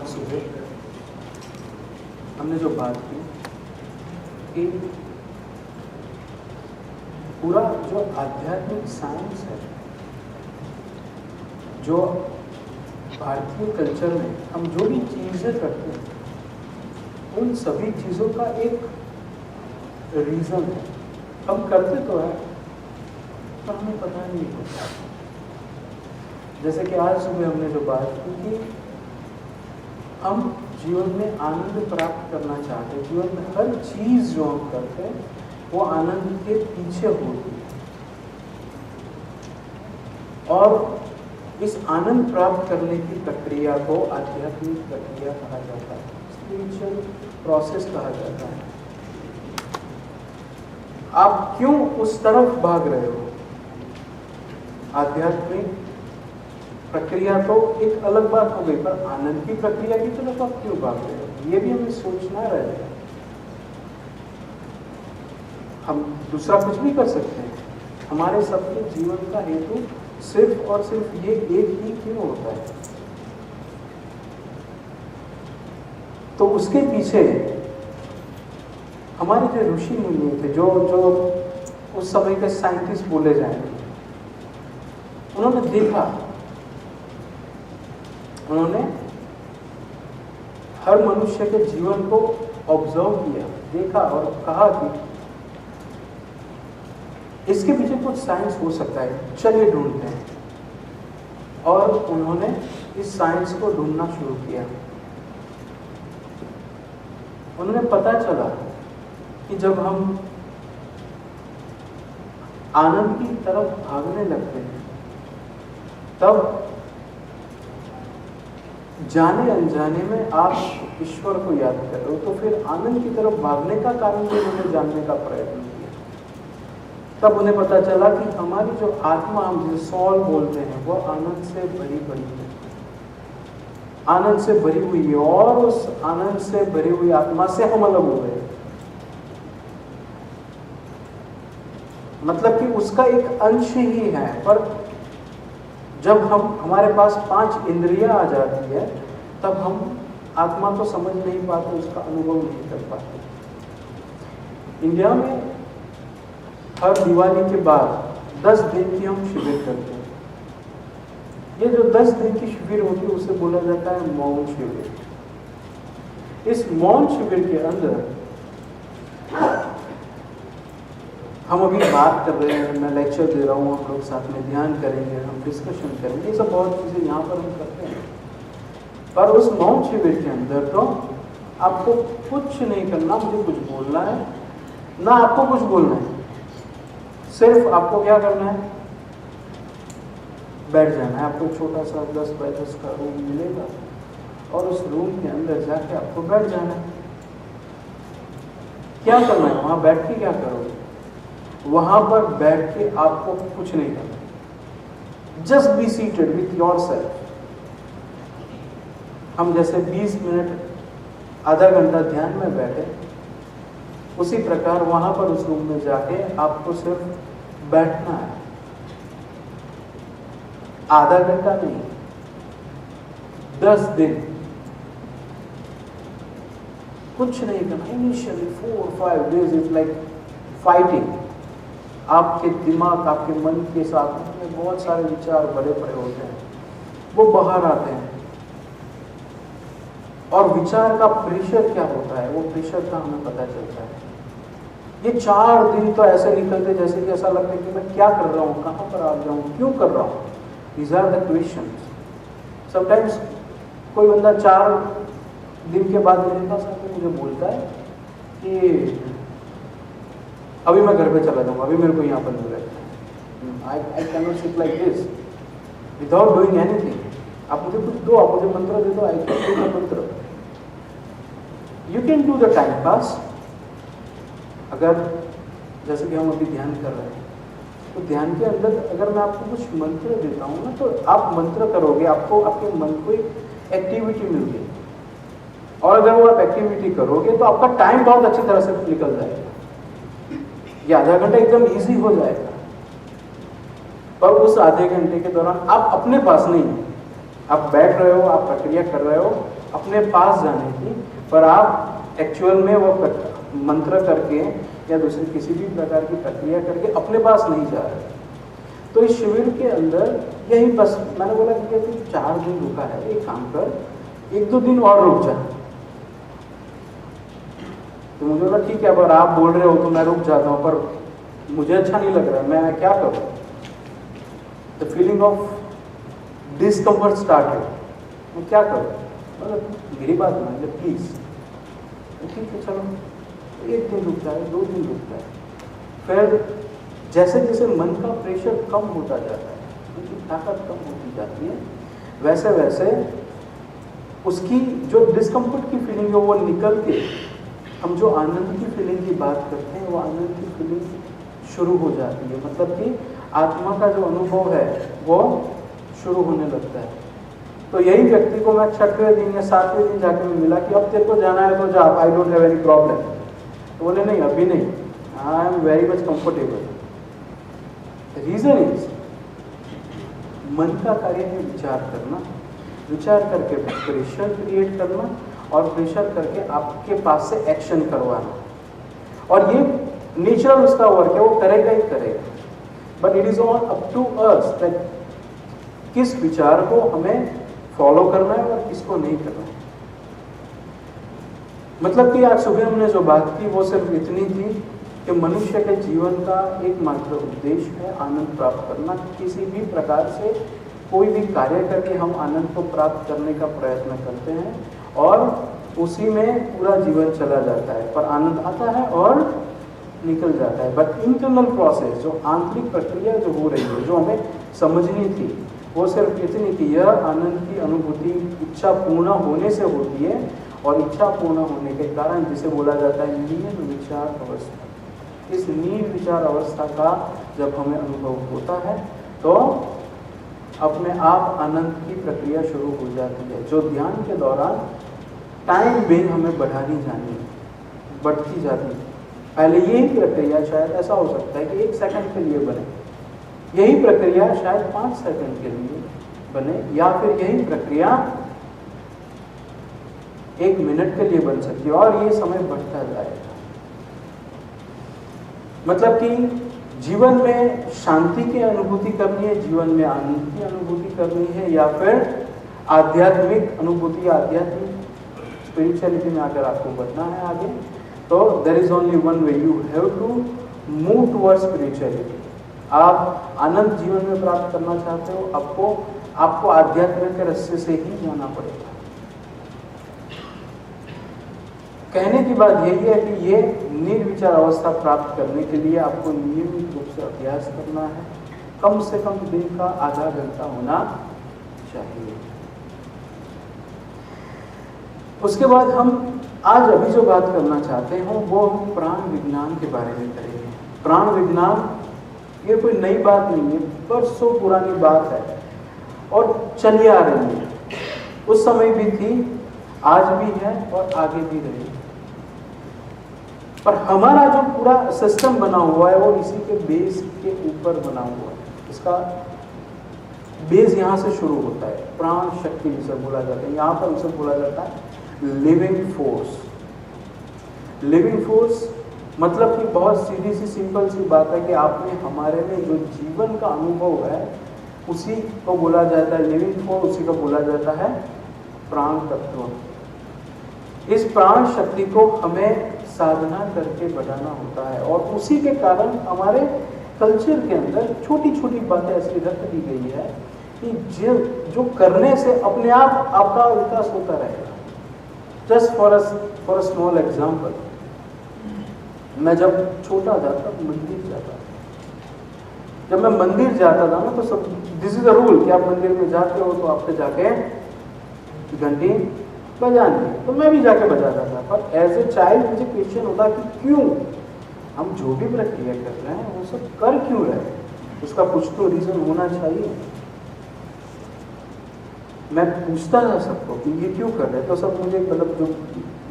आज सुबह हमने जो बात की कि पूरा जो आध्यात्मिक साइंस है, जो भारतीय कल्चर में हम जो भी चीज़ें करते हैं, उन सभी चीज़ों का एक रीज़न है। हम करते तो है पर हमें पता नहीं होता। जैसे कि आज सुबह हमने जो बात की कि हम जीवन में आनंद प्राप्त करना चाहते हैं, जीवन में हर चीज़ जो हम करते हैं वो आनंद के पीछे होती है, और इस आनंद प्राप्त करने की प्रक्रिया को आध्यात्मिक प्रक्रिया कहा जाता है, स्पिरिचुअल प्रोसेस कहा जाता है। आप क्यों उस तरफ भाग रहे हो? आध्यात्मिक प्रक्रिया तो एक अलग बात हो गई, पर आनंद की प्रक्रिया की तरफ आप क्यों भाग रहे हो? ये भी हमें सोचना रहेगा। हम दूसरा कुछ भी कर सकते हैं, हमारे सबके जीवन का हेतु सिर्फ और सिर्फ ये एक ही क्यों होता है? तो उसके पीछे हमारे जो ऋषि मुनि थे, जो उस समय के साइंटिस्ट बोले जाएंगे, उन्होंने देखा, उन्होंने हर मनुष्य के जीवन को ऑब्जर्व किया, देखा और कहा कि इसके पीछे कुछ साइंस हो सकता है, चलिए ढूंढते हैं। और उन्होंने इस साइंस को ढूंढना शुरू किया। उन्हें पता चला कि जब हम आनंद की तरफ भागने लगते हैं, तब जाने अनजाने में आप ईश्वर को याद कर रहे हो, तो फिर आनंद की तरफ भागने का कारण भी उन्होंने जानने का प्रयत्न किया। तब उन्हें पता चला कि हमारी जो आत्मा, हम जिसे सॉल बोलते हैं, वो आनंद से भरी पड़ी है, आनंद से भरी हुई है, और उस आनंद से भरी हुई आत्मा से हम अलग हो गए। मतलब कि उसका एक अंश ही है। पर जब हमारे पास 5 इंद्रियां आ जाती है, तब हम आत्मा को समझ नहीं पाते, उसका अनुभव नहीं कर पाते। इंडिया में हर दिवाली के बाद 10 दिन की हम शिविर करते हैं। ये जो 10 दिन की शिविर होती है, उसे बोला जाता है मौन शिविर। इस मौन शिविर के अंदर हम अभी बात कर रहे हैं, मैं लेक्चर दे रहा हूँ, हम लोग साथ में ध्यान करेंगे, हम डिस्कशन करेंगे, ये सब बहुत चीज़ें यहाँ पर हम करते हैं। पर उस मौन शिविर के अंदर तो आपको कुछ नहीं करना, मुझे कुछ बोलना है ना, आपको कुछ बोलना है, सिर्फ आपको क्या करना है, बैठ जाना है। आपको छोटा सा 10 बाय 10 का रूम मिलेगा, और उस रूम के अंदर जाके आपको बैठ जाना है। क्या करना है वहां बैठ के? क्या करोगे वहां पर बैठ के? आपको कुछ नहीं करना, just be seated with yourself. हम जैसे 20 मिनट, आधा घंटा ध्यान में बैठे, उसी प्रकार वहां पर उस रूम में जाके आपको सिर्फ बैठना है। आधा घंटा नहीं, 10 दिन कुछ नहीं करना। Initially 4-5 days is like fighting. आपके दिमाग, आपके मन के साथ में बहुत सारे विचार भरे पड़े होते हैं, वो बाहर आते हैं, और विचार का प्रेशर क्या होता है, वो प्रेशर का हमें पता चलता है। ये 4 दिन तो ऐसे निकलते जैसे कि ऐसा लगता है कि मैं क्या कर रहा हूँ, कहाँ पर आ जाऊँ, क्यों कर रहा हूँ। These are the questions. Sometimes कोई बंदा 4 दिन के बाद मेरे पास आकर मुझे बोलता है कि अभी मैं घर पे चला जाऊँगा, अभी मेरे को यहाँ पर नहीं रहना है। I cannot sit like this without doing anything. आप मुझे कुछ दो, आप मुझे मंत्र दे दो, I can do the मंत्र. You can do the time pass. अगर जैसे कि हम अभी ध्यान कर रहे हैं, तो ध्यान के अंदर अगर मैं आपको कुछ मंत्र देता हूँ ना, तो आप मंत्र करोगे, आपको आपके मन को एक एक्टिविटी मिल गई, और अगर वो आप एक्टिविटी करोगे तो आपका टाइम बहुत अच्छी तरह से निकल जाएगा। ये आधा घंटा एकदम इजी हो जाएगा। पर उस आधे घंटे के दौरान आप अपने पास नहीं, आप बैठ रहे हो, आप प्रक्रिया कर रहे हो, अपने पास जाने की, पर आप एक्चुअल में वो मंत्र करके या दूसरी किसी भी प्रकार की प्रक्रिया करके अपने पास नहीं जा रहे। तो इस शिविर के अंदर यही बस मैंने बोला कि 4 दिन रुका है, एक काम कर 1-2 दिन और रुक जा। तो मुझे बोला ठीक है, अगर आप बोल रहे हो तो मैं रुक जाता हूँ, पर मुझे अच्छा नहीं लग रहा है, मैं क्या करूँ। The feeling of discomfort started, मैं क्या करूँ, मतलब मेरी बात मान लो प्लीज। ठीक है चलो, 1 दिन रुक जाए, 2 दिन रुक जाए, फिर जैसे जैसे मन का प्रेशर कम होता जाता है, उनकी ताकत कम होती जाती है, वैसे वैसे उसकी जो डिस्कम्फर्ट की फीलिंग है वो निकल के हम जो आनंद की फीलिंग की बात करते हैं वो आनंद की फीलिंग शुरू हो जाती है। मतलब कि आत्मा का जो अनुभव है वो शुरू होने लगता है। तो यही व्यक्ति को मैं 6वें दिन या 7वें दिन जाके मैं मिला कि अब तेरे को जाना है तो जा, I don't have any problem. तो बोले नहीं अभी नहीं, I am very much comfortable. Reason is मन का कार्य है विचार करना, विचार करके प्रेशर क्रिएट करना और प्रेशर करके आपके पास से एक्शन करवाना, और ये नेचुरल उसका वर्क है, वो करेगा ही करेगा। But it is all up to us that किस विचार को हमें फॉलो करना है और किसको नहीं करना है। मतलब कि आज सुबह हमने जो बात की वो सिर्फ इतनी थी कि मनुष्य के जीवन का एकमात्र उद्देश्य है आनंद प्राप्त करना। किसी भी प्रकार से कोई भी कार्य करके हम आनंद को प्राप्त करने का प्रयत्न करते हैं और उसी में पूरा जीवन चला जाता है, पर आनंद आता है और निकल जाता है। बट इंटरनल प्रोसेस, जो आंतरिक प्रक्रिया जो हो रही है, जो हमें समझनी थी, वो सिर्फ इतनी कि यह आनंद की अनुभूति इच्छा पूर्ण होने से होती है, और इच्छा पूर्ण होने के कारण जिसे बोला जाता है नील विचार अवस्था। इस नील विचार अवस्था का जब हमें अनुभव होता है तो अपने आप आनंद की प्रक्रिया शुरू हो जाती है, जो ध्यान के दौरान टाइम बेन हमें बढ़ानी जानी बढ़ती जाती है। पहले यही प्रक्रिया शायद ऐसा हो सकता है कि 1 सेकंड के लिए बने, यही प्रक्रिया शायद 5 सेकंड के लिए बने, या फिर यही प्रक्रिया 1 मिनट के लिए बन सकती है, और ये समय बढ़ता जाएगा। मतलब कि जीवन में शांति की अनुभूति करनी है, जीवन में आनंद की अनुभूति करनी है, या फिर आध्यात्मिक अनुभूति, आध्यात्मिक स्पिरिचुअलिटी में अगर आपको बढ़ना है आगे, तो there is only one way, you have to move towards spirituality. आप आनंद जीवन में प्राप्त करना चाहते हो, आपको आध्यात्मिक के रास्ते से ही जाना पड़ेगा। कहने की बात यही है कि ये निर्विचार अवस्था प्राप्त करने के लिए आपको नियमित रूप से अभ्यास करना है, कम से कम दिन का आधा घंटा होना चाहिए। उसके बाद हम आज अभी जो बात करना चाहते हैं वो हम प्राण विज्ञान के बारे में करेंगे। प्राण विज्ञान ये कोई नई बात नहीं है, बरसों पुरानी बात है और चली आ रही है। उस समय भी थी, आज भी है और आगे भी रहेगी। पर हमारा जो पूरा सिस्टम बना हुआ है वो इसी के बेस के ऊपर बना हुआ है। इसका बेस यहाँ से शुरू होता है, प्राण शक्ति जिसे बोला जाता है। यहाँ पर उसे बोला जाता है लिविंग फोर्स। लिविंग फोर्स मतलब कि बहुत सीधी सी सिंपल सी बात है कि आपने हमारे में जो जीवन का अनुभव है उसी को बोला जाता है लिविंग फोर्स, उसी को बोला जाता है प्राण तत्व। इस प्राण शक्ति को हमें साधना करके बढ़ाना होता है, और उसी के कारण हमारे कल्चर के अंदर छोटी छोटी बातें ऐसी रख दी गई है कि जो करने से अपने आप आपका विकास होता रहेगा। Just for a small example, मैं जब छोटा था तब मंदिर जाता था। जब मैं मंदिर जाता था ना तो सब, दिस इज अ रूल कि आप मंदिर में जाते हो तो आपको जाके घंटी बजानी है, तो मैं भी जाके बजाता था। पर एज ए चाइल्ड मुझे क्वेश्चन होता कि क्यों हम जो भी प्रक्रिया कर रहे हैं वो सब कर क्यों रहे हैं, उसका कुछ तो रीजन होना चाहिए। मैं पूछता था सबको कि ये क्यों कर रहे हैं, तो सब मुझे, मतलब जो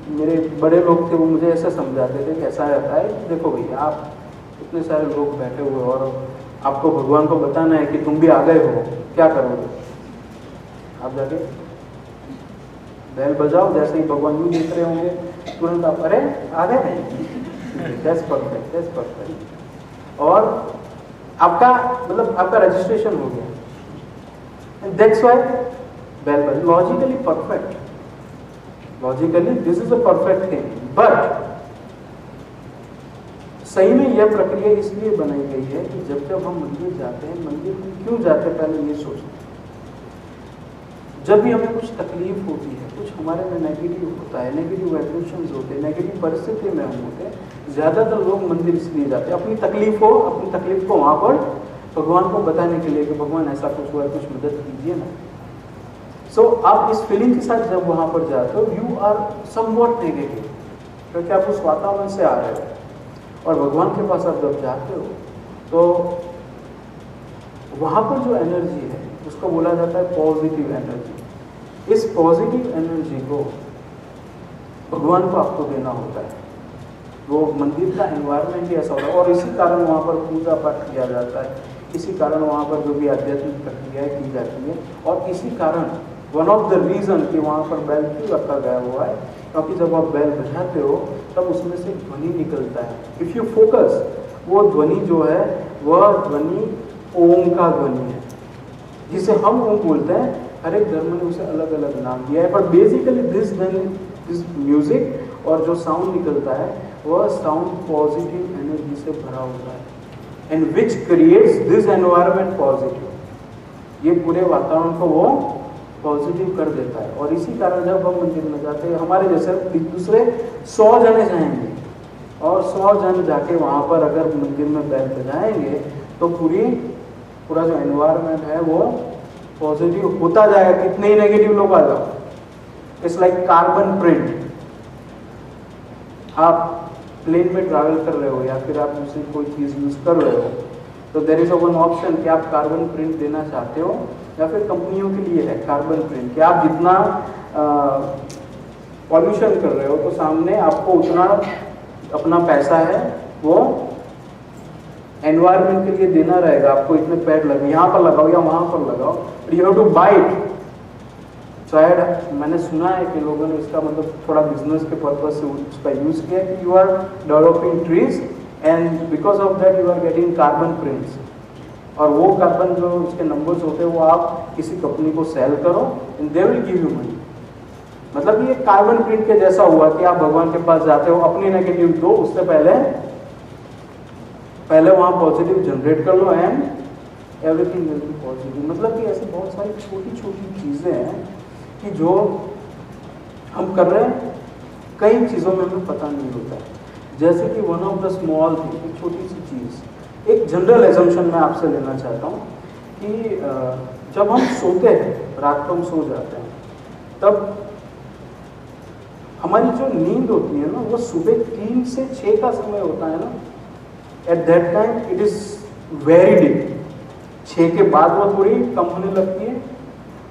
मेरे बड़े लोग थे वो मुझे ऐसा समझाते थे कि ऐसा रहता है कि देखो भैया, आप इतने सारे लोग बैठे हुए और आपको भगवान को बताना है कि तुम भी आ गए हो, क्या करोगे? आप जाके बेल बजाओ, जैसे ही भगवान यूँ देख रहे होंगे तुरंत आप अरे आ गए नहीं, दैट्स परफेक्ट, दैट्स परफेक्ट। और आपका मतलब आपका रजिस्ट्रेशन हो गया, एंड दैट्स व्हाई बेल बज, logically perfect, logically this is a perfect thing. But सही में यह प्रक्रिया इसलिए बनाई गई है कि जब जब हम मंदिर जाते हैं, मंदिर में क्यों जाते हैं पहले ये सोचते हैं। जब भी हमें कुछ तकलीफ होती है, कुछ हमारे में नेगेटिव होता है, नेगेटिव वाइब्रेशंस होते हैं, नेगेटिव परिस्थिति में हम होते हैं, ज़्यादातर लोग मंदिर इसलिए जाते हैं अपनी तकलीफ को वहाँ पर भगवान को बताने के लिए कि भगवान ऐसा कुछ हुआ है, कुछ मदद कीजिए ना। सो आप इस फीलिंग के साथ जब वहाँ पर जाते हो, यू आर समवॉट नेगेटिव, क्योंकि आप उस वातावरण से आ रहे हो। और भगवान के पास आप जब जाते हो तो वहाँ पर जो एनर्जी है उसको बोला जाता है पॉजिटिव एनर्जी। इस पॉजिटिव एनर्जी को भगवान को आपको देना होता है। वो मंदिर का एनवायरनमेंट ही ऐसा होता है, और इसी कारण वहाँ पर पूजा पाठ किया जाता है, इसी कारण वहाँ पर जो भी आध्यात्मिक प्रक्रियाएँ की जाती है, और इसी कारण वन ऑफ द रीज़न कि वहाँ पर बैल क्यों रखा गया हुआ है, क्योंकि जब आप बैल बजाते हो तब उसमें से ध्वनि निकलता है। इफ़ यू फोकस, वो ध्वनि जो है वह ध्वनि ओम का ध्वनि है, जिसे हम ओम बोलते हैं। हर एक धर्म ने उसे अलग अलग नाम दिया है, पर बेसिकली दिस म्यूजिक और जो साउंड निकलता है वह साउंड पॉजिटिव एनर्जी से भरा होता है, and which creates this environment positive. ये पूरे वातावरण को वो पॉजिटिव कर देता है। और इसी कारण जब हम मंदिर में जाते हैं, हमारे जैसे दूसरे 100 जने जाएंगे, और 100 जन जाके वहाँ पर अगर मंदिर में बैल बजाएंगे तो पूरा जो एनवायरनमेंट है वो पॉजिटिव होता जाएगा, कितने ही नेगेटिव लोग आ जाओ। It's like carbon print. आप प्लेन में ट्रैवल कर रहे हो या फिर आप दूसरी कोई चीज़ यूज़ कर रहे हो, तो देयर इज वन ऑप्शन कि आप कार्बन प्रिंट देना चाहते हो, या फिर कंपनियों के लिए है कार्बन प्रिंट कि आप जितना पॉल्यूशन कर रहे हो तो सामने आपको उतना अपना पैसा है वो एनवायरनमेंट के लिए देना रहेगा। आपको इतने पेड़ लगे, यहाँ पर लगाओ या वहाँ पर लगाओ, you have to buy it. शायद मैंने सुना है कि लोगों ने इसका मतलब थोड़ा बिजनेस के पर्पज से उसका यूज़ किया कि you are developing trees and because of that you are getting carbon prints, और वो कार्बन जो उसके नंबर्स होते हैं वो आप किसी कंपनी को सेल करो and they will give you money. मतलब ये कार्बन प्रिंट के जैसा हुआ कि आप भगवान के पास जाते हो, अपनी नेगेटिव दो, उससे पहले वहाँ पॉजिटिव जनरेट कर लो and everything will be positive. मतलब कि ऐसी बहुत सारी छोटी छोटी चीज़ें हैं कि जो हम कर रहे हैं, कई चीज़ों में हमें पता नहीं होता है। जैसे कि one of the small thing, एक छोटी सी चीज़, एक जनरल एजम्पशन मैं आपसे लेना चाहता हूँ कि जब हम सोते हैं, रात को हम सो जाते हैं, तब हमारी जो नींद होती है ना वो सुबह 3 से 6 का समय होता है ना। Eight that time it is very deep. 6 के बाद वो थोड़ी कम होने लगती है,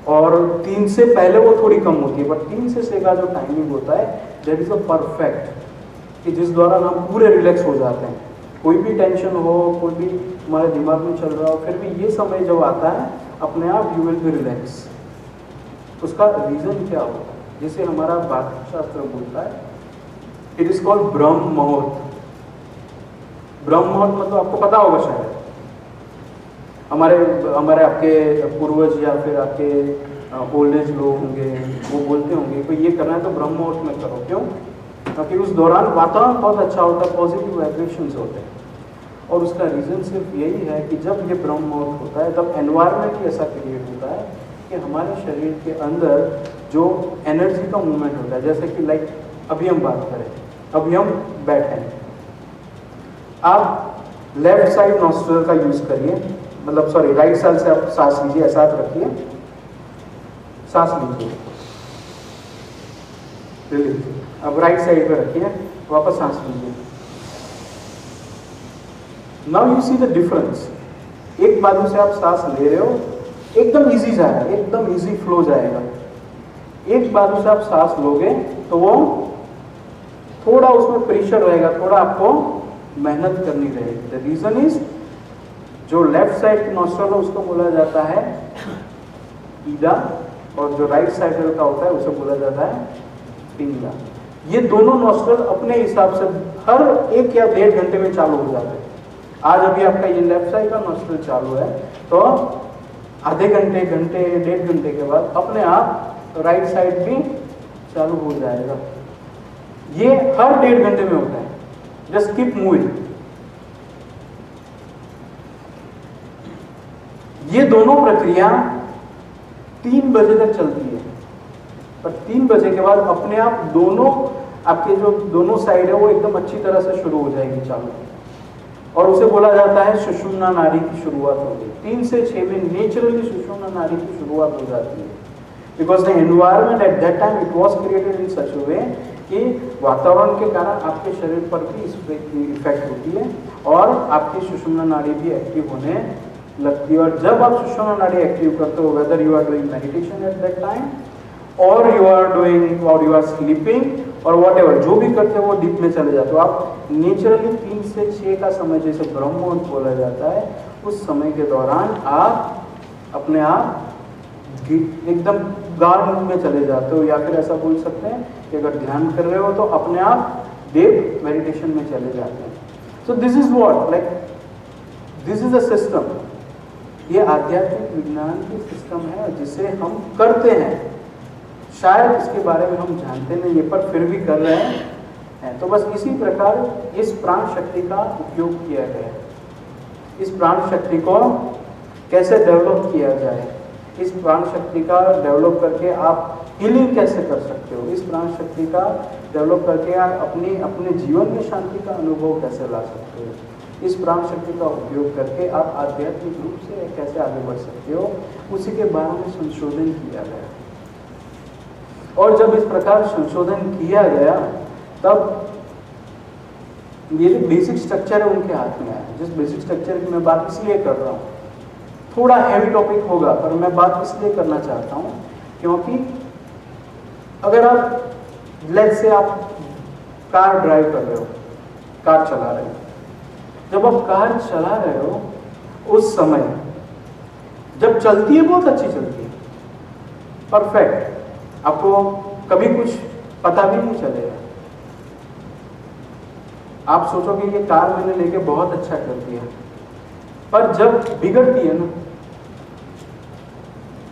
और 3 से पहले वो थोड़ी कम होती है, बट 3 से 6 का जो टाइमिंग होता है दैट इज़ अ परफेक्ट, कि जिस दौरान हम पूरे रिलैक्स हो जाते हैं। कोई भी टेंशन हो, कोई भी हमारे दिमाग में चल रहा हो, फिर भी ये समय जब आता है अपने आप यू विल बी रिलैक्स। उसका रीज़न क्या होता है, जिसे हमारा भाषा शास्त्र बोलता है, इट इज़ कॉल्ड ब्रह्म मुहूर्त। ब्रह्म मुहूर्त मतलब आपको पता होगा शायद, हमारे आपके पूर्वज या फिर आपके ओल्ड एज लोग होंगे, वो बोलते होंगे कि ये करना है तो ब्रह्म मुहूर्त में करो। क्यों? क्योंकि उस दौरान वातावरण बहुत अच्छा होता है, पॉजिटिव वाइब्रेशंस होते हैं। और उसका रीज़न सिर्फ यही है कि जब ये ब्रह्म मुहूर्त होता है तब एनवायरनमेंट ही ऐसा क्रिएट होता है कि हमारे शरीर के अंदर जो एनर्जी का मूवमेंट होता है, जैसे कि लाइक अभी हम बात करें, अभी हम बैठे हैं, आप लेफ्ट साइड नॉस्ट्रल का यूज़ करिए, मतलब सॉरी राइट साइड से आप सांस लीजिए, ऐसा आप रखिए, सांस लीजिए, रिलीज। अब राइट साइड पे रखिए, वापस सांस लीजिए। Now you see the difference. एक बाजू से आप सांस ले रहे हो, एकदम इजी जाएगा, एकदम इजी फ्लो जाएगा। एक बाजू से आप सांस लोगे तो वो थोड़ा उसमें प्रेशर रहेगा, थोड़ा आपको मेहनत करनी रहेगी। द रीजन इज जो लेफ्ट साइड की नॉस्ट्रल है उसको बोला जाता है ईडा, और जो राइट साइड का होता है उसे बोला जाता है पिंगला। ये दोनों नॉस्ट्रल अपने हिसाब से हर 1 या 1.5 घंटे में चालू हो जाते हैं। आज अभी आपका ये लेफ्ट साइड का नॉस्ट्रल चालू है, तो आधे घंटे, घंटे, 1.5 घंटे के बाद अपने आप राइट साइड भी चालू हो जाएगा। ये हर 1.5 घंटे में होता है। Just keep moving. ये दोनों प्रक्रिया 3 बजे तक चलती है, पर 3 बजे के बाद अपने आप दोनों आपके जो दोनों साइड है वो एकदम अच्छी तरह से शुरू हो जाएगी चालू, और उसे बोला जाता है सुषुम्ना नाड़ी की शुरुआत होगी। 3 से 6 में नेचुरली सुषुम्ना नाड़ी की शुरुआत हो जाती है, because the environment at that time it was created in such a way कि वातावरण के कारण आपके शरीर पर भी इसकी इफेक्ट होती है और आपकी सुषुम्ना नाड़ी भी एक्टिव होने लगती है। और जब आप सुषुम्ना नाड़ी एक्टिव करते हो, whether you are doing meditation at that time or you are sleeping or whatever, जो भी करते हो वो डीप में चले जाते हो आप। नेचुरली 3 से 6 का समय जैसे ब्रह्म मुहूर्त बोला जाता है, उस समय के दौरान आप अपने आप एकदम गाढ़ नींद में चले जाते हो, या फिर ऐसा बोल सकते हैं कि अगर ध्यान कर रहे हो तो अपने आप डीप मेडिटेशन में चले जाते हैं। So this is what like this is a system. ये आध्यात्मिक विज्ञान की सिस्टम है जिसे हम करते हैं। शायद इसके बारे में हम जानते नहीं है, पर फिर भी कर रहे हैं। तो बस इसी प्रकार इस प्राण शक्ति का उपयोग किया गया है। इस प्राण शक्ति को कैसे डेवलप किया जाए, इस प्राण शक्ति का डेवलप करके आप हीलिंग कैसे कर सकते हो, इस प्राण शक्ति का डेवलप करके आप अपने जीवन में शांति का अनुभव कैसे ला सकते हो, इस प्राण शक्ति का उपयोग करके आप आध्यात्मिक रूप से कैसे आगे बढ़ सकते हो, उसी के बारे में संशोधन किया गया। और जब इस प्रकार संशोधन किया गया तब ये जो बेसिक स्ट्रक्चर है उनके हाथ में आया। जिस बेसिक स्ट्रक्चर की मैं बात इसलिए कर रहा हूँ, थोड़ा हैवी टॉपिक होगा पर मैं बात इसलिए करना चाहता हूँ क्योंकि अगर आप लेट्स से आप कार ड्राइव कर रहे हो, कार चला रहे हो, जब आप कार चला रहे हो उस समय जब चलती है बहुत अच्छी चलती है, परफेक्ट, आपको कभी कुछ पता भी नहीं चलेगा। आप सोचोगे ये कार मैंने लेके बहुत अच्छा कर दिया, पर जब बिगड़ती है ना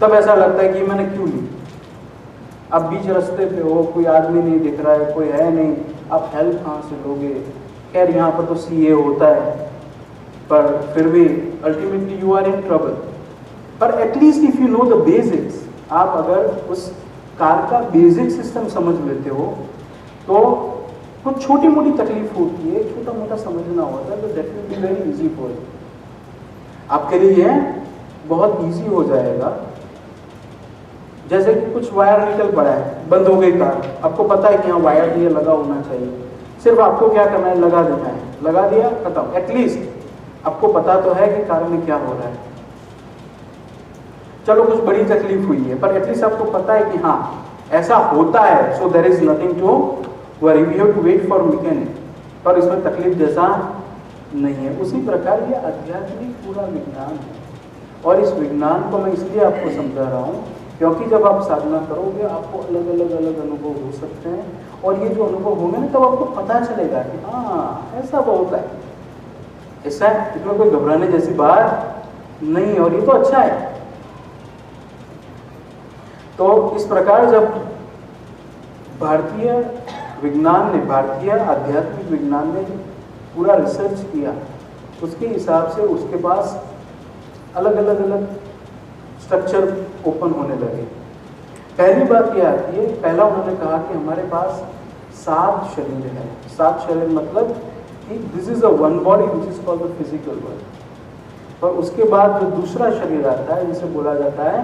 तब ऐसा लगता है कि मैंने क्यों ली। आप बीच रास्ते पे हो, कोई आदमी नहीं दिख रहा है, कोई है नहीं, आप हेल्प कहाँ से लोगे। खैर यहाँ पर तो सीए होता है, पर फिर भी ultimately you are in trouble. पर at least if you know the basics, आप अगर उस कार का बेसिक सिस्टम समझ लेते हो तो कुछ छोटी मोटी तकलीफ होती है, छोटा मोटा समझना होता है, तो that will be very easy for you. आपके लिए बहुत इजी हो जाएगा। जैसे कि कुछ वायर निकल पड़ा है, बंद हो गई कार, आपको पता है कि यहाँ वायर ये लगा होना चाहिए, सिर्फ आपको क्या करना है, लगा देना है, लगा दिया, खत्म। एटलीस्ट आपको पता तो है कि कार में क्या हो रहा है। चलो कुछ बड़ी तकलीफ हुई है, पर एटलीस्ट आपको पता है कि हाँ ऐसा होता है, so there is nothing to worry, we have to wait for mechanic, पर इसमें तकलीफ जैसा नहीं है। उसी प्रकार ये आध्यात्मिक पूरा विज्ञान है, और इस विज्ञान को मैं इसलिए आपको समझा रहा हूँ क्योंकि जब आप साधना करोगे आपको अलग अलग अनुभव हो सकते हैं, और ये जो अनुभव होंगे ना तब आपको पता चलेगा कि हाँ ऐसा होता है, ऐसा है, इसमें कोई घबराने जैसी बात नहीं है, और ये तो अच्छा है। तो इस प्रकार जब भारतीय विज्ञान ने, भारतीय आध्यात्मिक विज्ञान ने पूरा रिसर्च किया, उसके हिसाब से उसके पास अलग अलग स्ट्रक्चर ओपन होने लगे। पहली बात यह आती है, पहला उन्होंने कहा कि हमारे पास 7 शरीर है। 7 शरीर मतलब कि this is a one body which is called the physical body. और उसके बाद जो दूसरा शरीर आता है जिसे बोला जाता है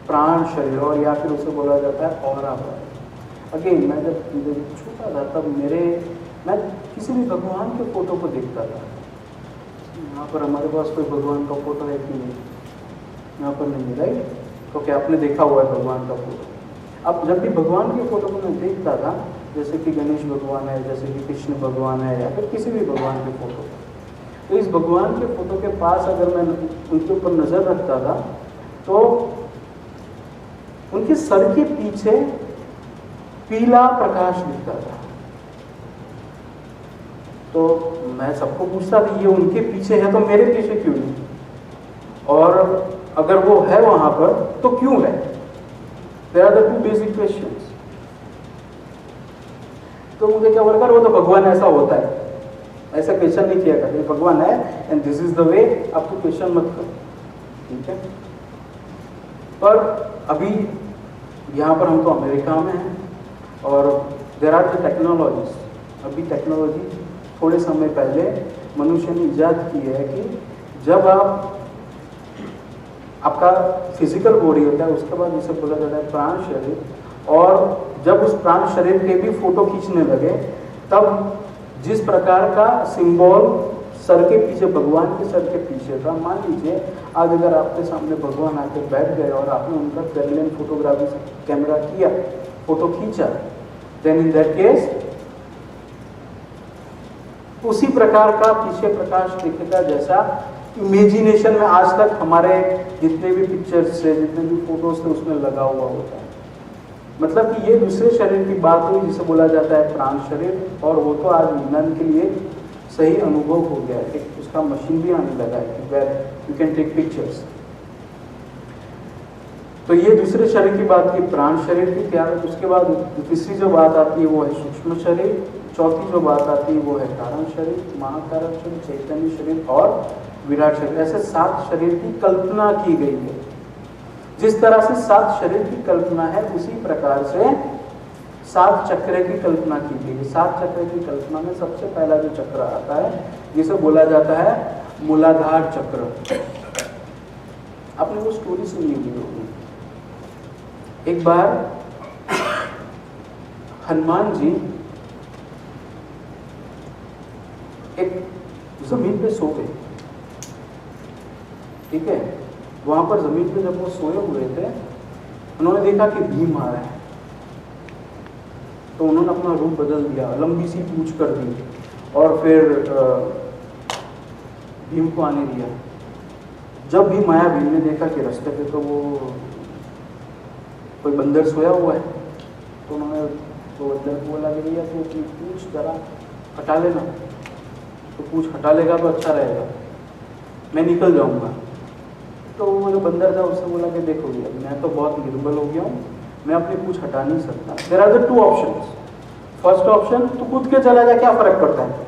प्राण शरीर, और या फिर उसे बोला जाता है ऑरा बॉडी। अगेन मैं जब छोटा था तब मैं किसी भी भगवान के फोटो को देखता था। यहाँ पर हमारे पास कोई भगवान का फोटो है कि नहीं? यहाँ पर नहीं है, राइट? तो क्या आपने देखा हुआ है भगवान का फोटो? अब जब भी भगवान के फोटो को मैं देखता था, जैसे कि गणेश भगवान है, जैसे कि कृष्ण भगवान है, या फिर किसी भी भगवान के फोटो, तो इस भगवान के फोटो के पास अगर मैं उनके ऊपर नज़र रखता था तो उनके सर के पीछे पीला प्रकाश दिखता था। तो मैं सबको पूछता था ये उनके पीछे है तो मेरे पीछे क्यों नहीं, और अगर वो है वहां पर तो क्यों है? There are the two basic questions. तो मुझे क्या बोला, वो तो भगवान ऐसा होता है, ऐसा क्वेश्चन नहीं किया करते, भगवान है and this is the way, आप तो क्वेश्चन मत करो, ठीक है। पर अभी यहाँ पर हम तो अमेरिका में हैं और देयर आर द टेक्नोलॉजीज, अभी टेक्नोलॉजी थोड़े समय पहले मनुष्य ने इजाद की है कि जब आपका फिजिकल बॉडी होता है उसके बाद इसे बोला जाता है प्राण शरीर, और जब उस प्राण शरीर के भी फोटो खींचने लगे तब जिस प्रकार का सिंबल सर के पीछे, भगवान के सर के पीछे था, मान लीजिए आज अगर आपके सामने भगवान आके बैठ गए और आपने उनका कैमरा फोटोग्राफी कैमरा किया, फोटो खींचा, देन इन दैट केस उसी प्रकार का पीछे प्रकाश दिखेगा जैसा इमेजिनेशन में आज तक हमारे जितने भी पिक्चर्स थे, जितने भी फोटोज थे उसमें लगा हुआ होता है। मतलब कि ये दूसरे शरीर की बात हुई जिसे बोला जाता है प्राण शरीर, और वो तो आज विज्ञान के लिए सही अनुभव हो गया है, एक उसका मशीन भी आने लगा है where you can take pictures. तो ये दूसरे शरीर की बात की, प्राण शरीर की क्या। उसके बाद तीसरी जो बात आती है वो है सूक्ष्म शरीर, चौथी जो बात आती है वो है कारण शरीर, महाकारण शरीर, चैतन्य शरीर और विराट शरीर। ऐसे 7 शरीर की कल्पना की गई है। जिस तरह से 7 शरीर की कल्पना है उसी प्रकार से 7 चक्र की कल्पना की गई है। 7 चक्र की कल्पना में सबसे पहला जो चक्र आता है जिसे बोला जाता है मूलाधार चक्र। आपने वो स्टोरी सुनी हुई होगी, एक बार हनुमान जी एक जमीन पे सो गए, ठीक है। वहां पर जमीन पे जब वो सोए हुए थे उन्होंने देखा कि भीम आ रहा है, तो उन्होंने अपना रूप बदल दिया, लंबी सी पूंछ कर दी और फिर भीम को आने दिया। जब भी माया भीम ने देखा कि रास्ते पे तो वो कोई बंदर सोया हुआ है, तो उन्होंने तो बंदर को बोला कि भैया तो अपनी पूंछ जरा हटा लेना, तो पूंछ हटा लेगा तो अच्छा रहेगा, मैं निकल जाऊंगा। तो वो जो बंदर था उससे बोला कि देखो भैया मैं तो बहुत निर्बल हो गया हूँ, मैं अपनी पूंछ हटा नहीं सकता। There are the 2 options. First option, तू कूद के चला जा, क्या फर्क पड़ता है,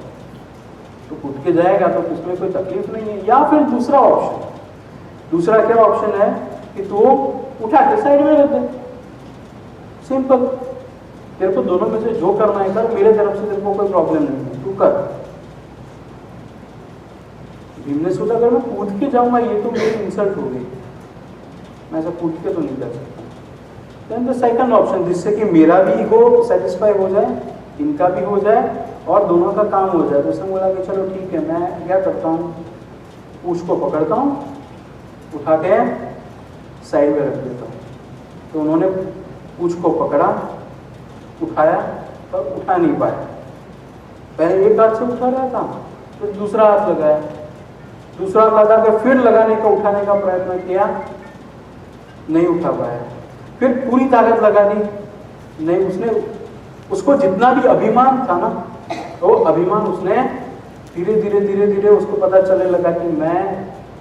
तो कूद के जाएगा तो उसमें कोई तकलीफ नहीं है। या फिर दूसरा ऑप्शन, दूसरा क्या ऑप्शन है कि तू उठा के साइड में रख दे, सिंपल। तेरे को दोनों में से जो करना है कर, मेरे तरफ से तेरे को कोई प्रॉब्लम नहीं है, तू कर। भीम ने सोचा अगर मैं कूद के जाऊंगा ये तो मेरी इंसल्ट हो गई, मैं ऐसा कूद के तो नहीं कर सकता। देन द सेकंड ऑप्शन, जिससे कि मेरा भी ईगो सेटिस्फाई हो जाए, इनका भी हो जाए और दोनों का काम हो जाए। तो उसने बोला कि चलो ठीक है, मैं क्या करता हूँ, पूंछ को पकड़ता हूँ, उठा के साइड में रख देता हूँ। तो उन्होंने पूंछ को पकड़ा, उठाया पर उठा नहीं पाया। पहले एक हाथ से उठा रहा था, फिर दूसरा हाथ लगाया, दूसरा हाथ लगा के फिर लगाने का, उठाने का प्रयत्न किया, नहीं उठा पाया। फिर पूरी ताकत लगा दी, नहीं। उसने उसको जितना भी अभिमान था ना, तो अभिमान उसने धीरे धीरे धीरे धीरे उसको पता चलने लगा कि मैं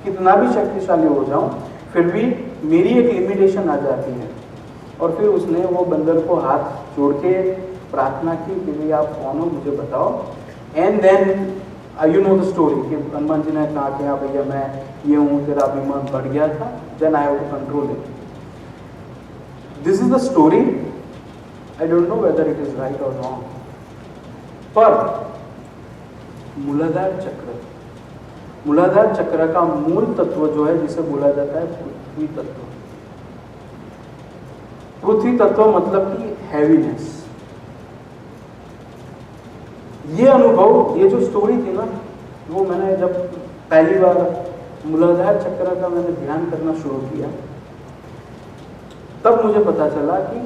कितना भी शक्तिशाली हो जाऊं फिर भी मेरी एक लिमिटेशन आ जाती है। और फिर उसने वो बंदर को हाथ जोड़ के प्रार्थना की कि भाई आप कौन हो, मुझे बताओ। And then you know the story कि हनुमान जी ने कहा कि हाँ भैया मैं ये हूँ, तेरा अभिमान बढ़ गया था, then I have to control it. This is the story. I don't know whether it is right or wrong, पर मूलाधार चक्र, मूलाधार चक्र का मूल तत्व जो है जिसे बोला जाता है पृथ्वी तत्व। पृथ्वी तत्व मतलब कि हैवीनेस। ये अनुभव, ये जो स्टोरी थी ना, वो मैंने जब पहली बार मूलाधार चक्र का मैंने ध्यान करना शुरू किया तब मुझे पता चला कि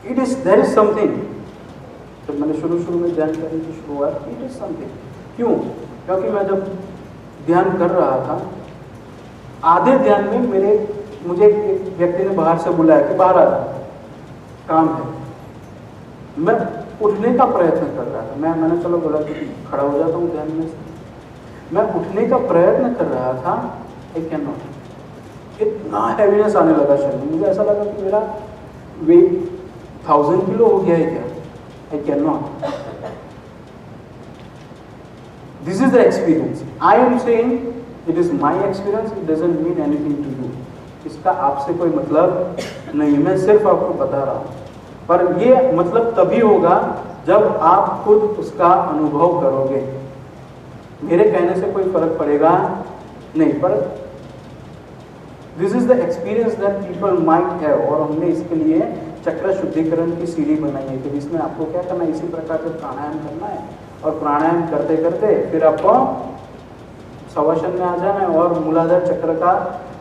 it is there is something. जब मैंने शुरू में ध्यान करने की शुरुआत की, इट इज समथिंग। क्यों? क्योंकि मैं जब ध्यान कर रहा था, आधे ध्यान में मुझे एक व्यक्ति ने बाहर से बुलाया कि बाहर आ जा। काम है। मैं उठने का प्रयत्न कर रहा था, मैंने चलो बोला कि खड़ा हो जाता हूँ ध्यान में से। मैं उठने का प्रयत्न कर रहा था, आई कैन नॉट। इतना हैवीनेस आने लगा शरीर में, मुझे ऐसा लगा कि मेरा वेट 1000 किलो हो गया है क्या। I can not. This is the experience. I am saying it is my experience, it doesn't mean anything to you. इसका आपसे कोई मतलब नहीं, मैं सिर्फ आपको बता रहा हूँ। पर ये मतलब तभी होगा जब आप खुद उसका अनुभव करोगे। मेरे कहने से कोई फर्क पड़ेगा नहीं, पर this is the experience that people might have. और हमने इसके लिए चक्र शुद्धिकरण की सीढ़ी बनाई है कि जिसमें आपको क्या करना है, इसी प्रकार से प्राणायाम करना है और प्राणायाम करते करते फिर आपको शवासन में आ जाना है और मूलाधार चक्र का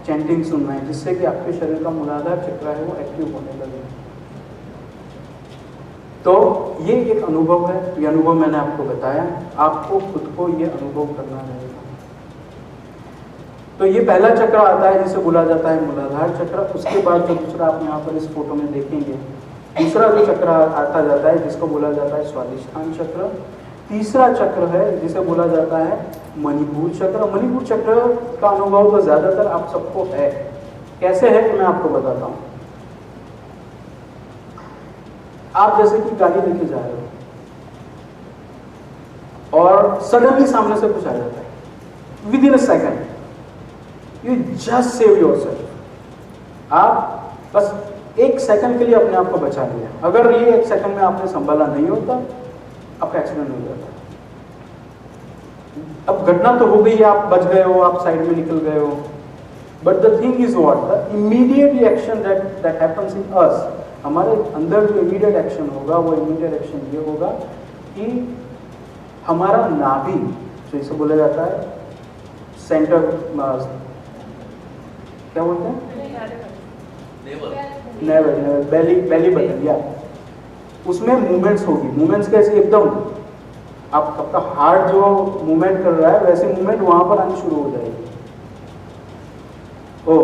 चैंटिंग सुनना है, जिससे कि आपके शरीर का मूलाधार चक्र है वो एक्टिव होने लगे। तो ये एक अनुभव है, ये अनुभव मैंने आपको बताया, आपको खुद को ये अनुभव करना रहेगा। तो ये पहला चक्र आता है जिसे बोला जाता है मूलाधार चक्र। उसके बाद जो दूसरा आप यहाँ पर इस फोटो में देखेंगे, दूसरा जो चक्र आता जाता है जिसको बोला जाता है स्वादिष्ठान चक्र। तीसरा चक्र है जिसे बोला जाता है मणिपुर चक्र। मणिपुर चक्र का अनुभव तो ज्यादातर आप सबको है। कैसे है कि मैं आपको बताता हूँ। आप जैसे कि गाड़ी लेके जा रहे हो और सडनली सामने से कुछ आ जाता है, with in a second you just save yourself. आप बस एक सेकंड के लिए अपने आप को बचा लिया। अगर ये एक सेकंड में आपने संभाला नहीं होता, आपका एक्सीडेंट हो जाता। अब घटना तो हो गई, आप बच गए हो, आप साइड में निकल गए हो, but the thing is what, the immediate reaction that happens in us, हमारे अंदर जो इमीडिएट एक्शन होगा वो इमीडिएट एक्शन ये होगा कि हमारा नाभि, जो इसे बोला जाता है सेंटर, क्या बोलते हैं, नेवर, बेली बटन, या उसमें मूवमेंट्स होगी। मूवमेंट्स कैसे, एकदम आपका हार्ट जो मूवमेंट कर रहा है वैसे मूवमेंट वहां पर आनी शुरू हो जाएगी। ओ